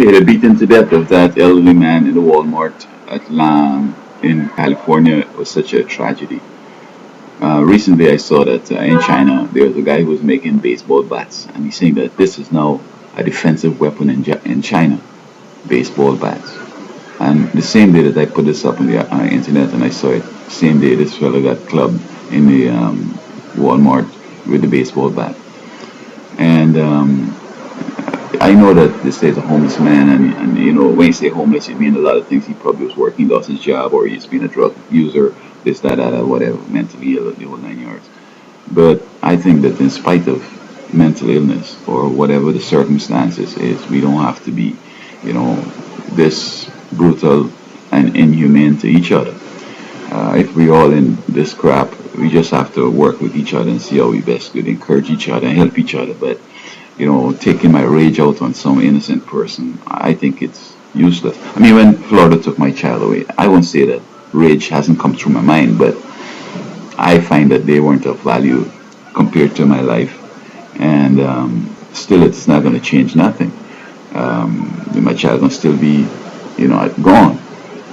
Okay, the beaten to death of that elderly man in the Walmart at in California was such a tragedy. Recently, I saw that in China there was a guy who was making baseball bats, and he's saying that this is now a defensive weapon in China, baseball bats. And the same day that I put this up on the internet and I saw it, same day this fellow got clubbed in the Walmart with the baseball bat. And I know that this is a homeless man, and you know, when you say homeless, you mean a lot of things. He probably was working, lost his job, or he's been a drug user, this, that, whatever, mentally ill, the whole 9 yards. But I think that in spite of mental illness or whatever the circumstances is, we don't have to be, you know, this brutal and inhumane to each other. If we all in this crap, we just have to work with each other and see how we best could encourage each other and help each other. But you know, taking my rage out on some innocent person, I think it's useless. I mean, when Florida took my child away, I won't say that rage hasn't come through my mind, but I find that they weren't of value compared to my life, and still, it's not going to change nothing. My child going to still be, you know, gone,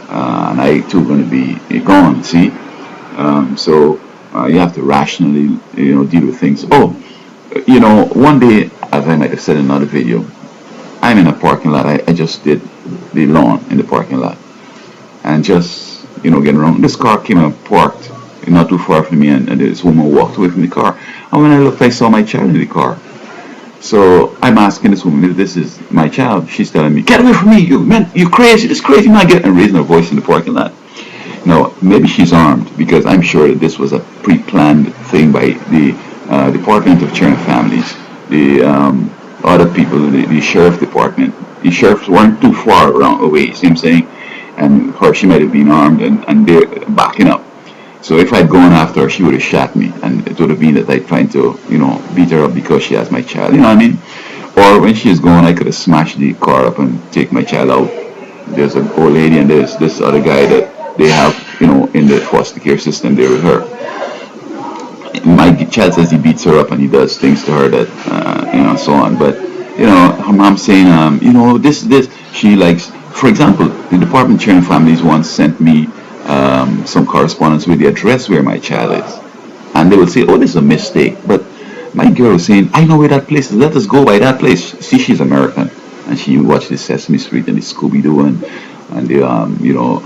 and I too going to be gone. See, so you have to rationally, you know, deal with things. Oh, you know, one day, as I might have said in another video, I'm in a parking lot. I just did the lawn in the parking lot, and just, you know, getting around. This car came and parked not too far from me, and this woman walked away from the car. And when I looked, I saw my child in the car. So I'm asking this woman if this is my child. She's telling me, "Get away from me! You crazy! This crazy man!" Getting raising her voice in the parking lot. No, maybe she's armed, because I'm sure that this was a pre-planned thing by the Department of Children and Families, the other people, the sheriff department. The sheriffs weren't too far around away, see what I'm saying? And her, she might have been armed, and they're backing up. So if I'd gone after her, she would have shot me, and it would have been that I'd trying to, you know, beat her up because she has my child, you know what I mean? Or when she's gone, I could have smashed the car up and take my child out. There's an old lady, and there's this other guy that they have, you know, in the foster care system there with her. My child says he beats her up and he does things to her that, you know, so on. But, you know, her mom saying, you know, this, she likes, for example, the Department of Children and Families once sent me some correspondence with the address where my child is. And they would say, oh, this is a mistake. But my girl was saying, I know where that place is. Let us go by that place. See, she's American. And she watched the Sesame Street and the Scooby-Doo and the, you know,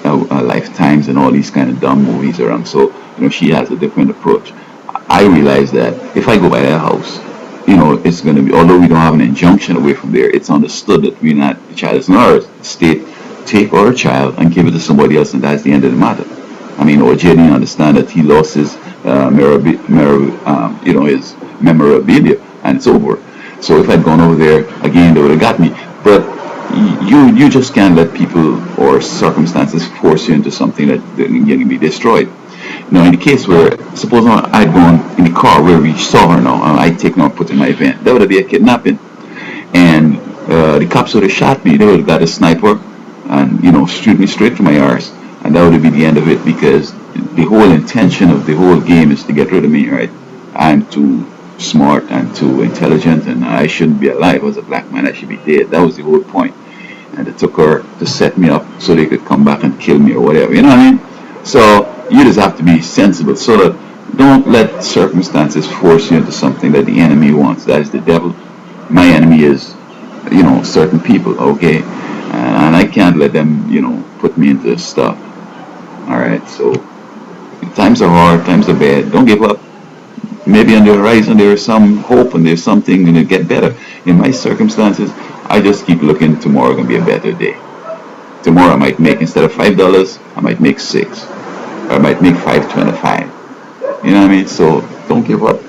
Lifetimes and all these kind of dumb movies around. So, you know, she has a different approach. I realize that if I go by that house, you know, it's going to be, although we don't have an injunction away from there, it's understood that we're not, the child is not ours. The state take our child and give it to somebody else, and that's the end of the matter. I mean, OJ didn't understand that he lost his, you know, his memorabilia, and it's over. So if I'd gone over there again, they would have got me. But you just can't let people or circumstances force you into something that can be destroyed. Now, in the case where, suppose I'd gone in the car where we saw her now, and I'd taken her and put in my van, that would be a kidnapping. And the cops would have shot me. They would have got a sniper and, you know, shoot me straight to my arse. And that would be the end of it, because the whole intention of the whole game is to get rid of me, right? I'm too smart and too intelligent, and I shouldn't be alive. As a black man, I should be dead. That was the whole point. And it took her to set me up so they could come back and kill me or whatever, you know what I mean? So you just have to be sensible. So that don't let circumstances force you into something that the enemy wants. That is the devil. My enemy is, you know, certain people, okay? And I can't let them, you know, put me into stuff. All right, so times are hard, times are bad. Don't give up. Maybe on the horizon there is some hope and there's something going to get better. In my circumstances, I just keep looking. Tomorrow going to be a better day. Tomorrow I might make, instead of $5, I might make $6. Or I might make $5.25. You know what I mean? So don't give up.